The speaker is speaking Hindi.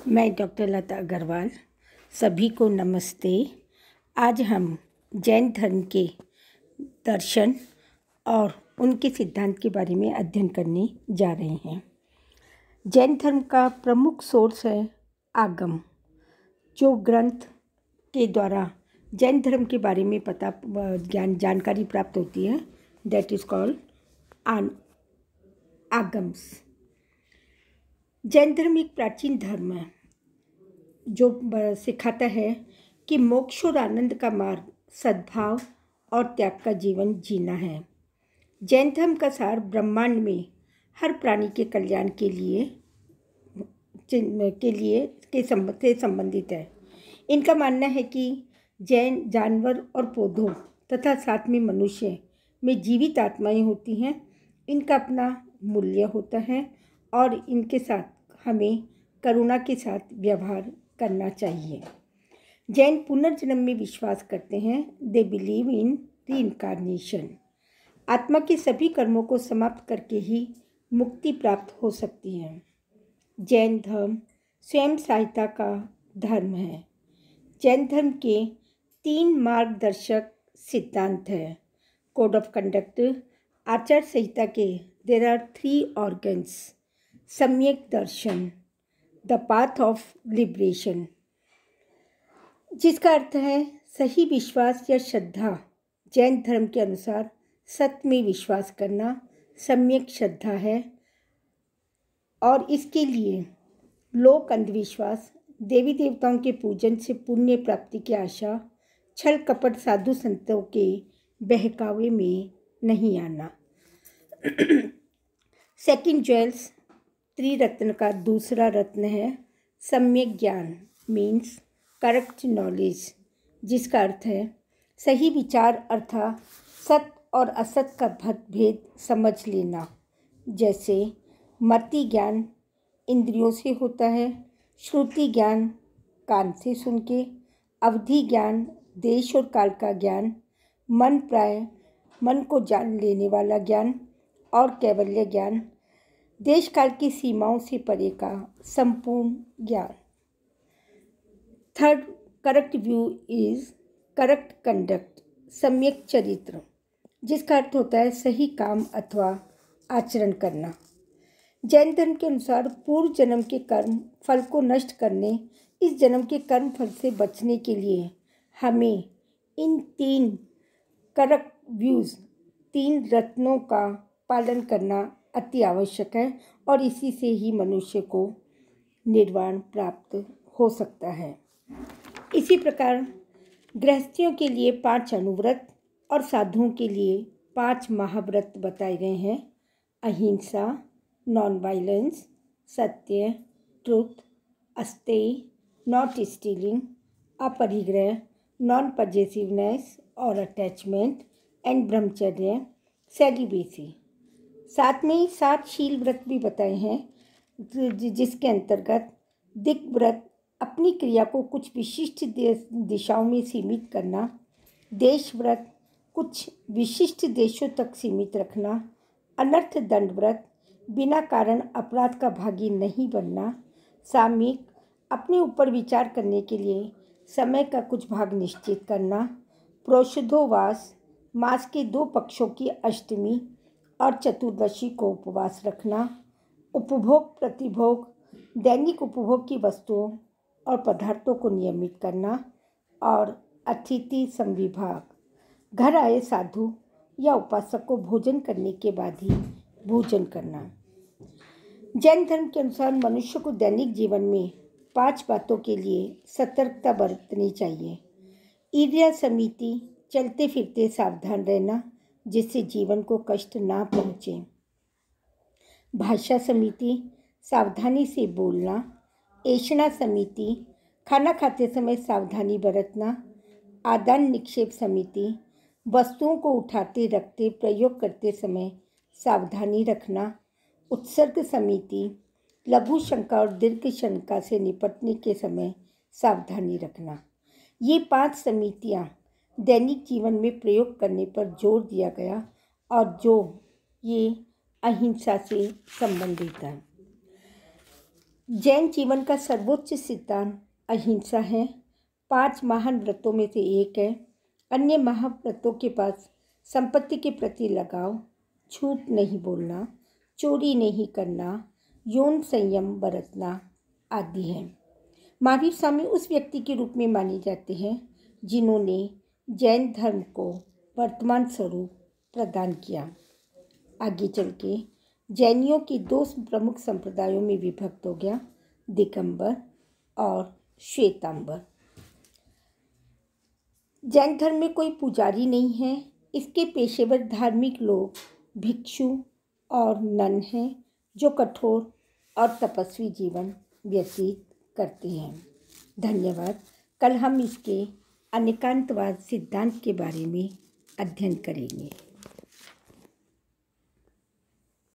मैं डॉक्टर लता अग्रवाल, सभी को नमस्ते। आज हम जैन धर्म के दर्शन और उनके सिद्धांत के बारे में अध्ययन करने जा रहे हैं। जैन धर्म का प्रमुख सोर्स है आगम, जो ग्रंथ के द्वारा जैन धर्म के बारे में जानकारी प्राप्त होती है, दैट इज़ कॉल्ड आगम्स। जैन धर्म एक प्राचीन धर्म है जो सिखाता है कि मोक्ष और आनंद का मार्ग सद्भाव और त्याग का जीवन जीना है। जैन धर्म का सार ब्रह्मांड में हर प्राणी के कल्याण से संबंधित है। इनका मानना है कि जैन जानवर और पौधों तथा साथ में मनुष्य में जीवित आत्माएं होती हैं। इनका अपना मूल्य होता है और इनके साथ हमें करुणा के साथ व्यवहार करना चाहिए। जैन पुनर्जन्म में विश्वास करते हैं। They believe in reincarnation. आत्मा के सभी कर्मों को समाप्त करके ही मुक्ति प्राप्त हो सकती है। जैन धर्म स्वयं सहायता का धर्म है। जैन धर्म के 3 मार्गदर्शक सिद्धांत हैं। कोड ऑफ कंडक्ट, आचार संहिता के देयर आर 3 ऑर्गन्स। सम्यक दर्शन, द पाथ ऑफ लिबरेशन, जिसका अर्थ है सही विश्वास या श्रद्धा। जैन धर्म के अनुसार सत्य में विश्वास करना सम्यक श्रद्धा है और इसके लिए लोक अंधविश्वास, देवी देवताओं के पूजन से पुण्य प्राप्ति की आशा, छल कपट साधु संतों के बहकावे में नहीं आना। सेकंड ज्वेल्स त्रिरत्न का दूसरा रत्न है सम्यक ज्ञान, मीन्स करेक्ट नॉलेज, जिसका अर्थ है सही विचार अर्थात सत्य और असत्य का भेद समझ लेना। जैसे मति ज्ञान इंद्रियों से होता है, श्रुति ज्ञान कान से सुन के, अवधि ज्ञान देश और काल का ज्ञान, मन को जान लेने वाला ज्ञान और कैवल्य ज्ञान देश काल की सीमाओं से परे का संपूर्ण ज्ञान। Third correct view is correct conduct, सम्यक चरित्र, जिसका अर्थ होता है सही काम अथवा आचरण करना। जैन धर्म के अनुसार पूर्व जन्म के कर्म फल को नष्ट करने, इस जन्म के कर्म फल से बचने के लिए हमें इन 3 करेक्ट व्यूज़, 3 रत्नों का पालन करना अति आवश्यक है और इसी से ही मनुष्य को निर्वाण प्राप्त हो सकता है। इसी प्रकार गृहस्थियों के लिए 5 अनुव्रत और साधुओं के लिए 5 महाव्रत बताए गए हैं। अहिंसा, नॉन वायलेंस, सत्य, ट्रुथ, अस्तेय, नॉट स्टीलिंग, अपरिग्रह, नॉन पजेसिवनेस और अटैचमेंट, एंड ब्रह्मचर्य, सेलिबेसी। साथ में ही 7 शील व्रत भी बताए हैं, जिसके अंतर्गत दिक् व्रत अपनी क्रिया को कुछ विशिष्ट दिशाओं में सीमित करना, देश व्रत कुछ विशिष्ट देशों तक सीमित रखना, अनर्थ दंड व्रत बिना कारण अपराध का भागी नहीं बनना, सामयिक अपने ऊपर विचार करने के लिए समय का कुछ भाग निश्चित करना, प्रोषधोवास मास के 2 पक्षों की अष्टमी और चतुर्दशी को उपवास रखना, उपभोग प्रतिभोग दैनिक उपभोग की वस्तुओं और पदार्थों को नियमित करना और अतिथि संविभाग घर आए साधु या उपासक को भोजन करने के बाद ही भोजन करना। जैन धर्म के अनुसार मनुष्य को दैनिक जीवन में 5 बातों के लिए सतर्कता बरतनी चाहिए। ईर्ष्या समिति, चलते फिरते सावधान रहना जिससे जीवन को कष्ट ना पहुँचे। भाषा समिति, सावधानी से बोलना। ऐषणा समिति, खाना खाते समय सावधानी बरतना। आदान निक्षेप समिति, वस्तुओं को उठाते रखते प्रयोग करते समय सावधानी रखना। उत्सर्ग समिति, लघु शंका और दीर्घ शंका से निपटने के समय सावधानी रखना। ये 5 समितियाँ दैनिक जीवन में प्रयोग करने पर जोर दिया गया और जो ये अहिंसा से संबंधित है। जैन जीवन का सर्वोच्च सिद्धांत अहिंसा है। 5 महान व्रतों में से एक है। अन्य महाव्रतों के पास संपत्ति के प्रति लगाव, झूठ नहीं बोलना, चोरी नहीं करना, यौन संयम बरतना आदि हैं। महावीर स्वामी उस व्यक्ति के रूप में माने जाते हैं जिन्होंने जैन धर्म को वर्तमान स्वरूप प्रदान किया। आगे चल के जैनियों की 2 प्रमुख संप्रदायों में विभक्त हो गया, दिगंबर और श्वेतांबर। जैन धर्म में कोई पुजारी नहीं है। इसके पेशेवर धार्मिक लोग भिक्षु और नन हैं जो कठोर और तपस्वी जीवन व्यतीत करते हैं। धन्यवाद। कल हम इसके अनेकांतवाद सिद्धांत के बारे में अध्ययन करेंगे।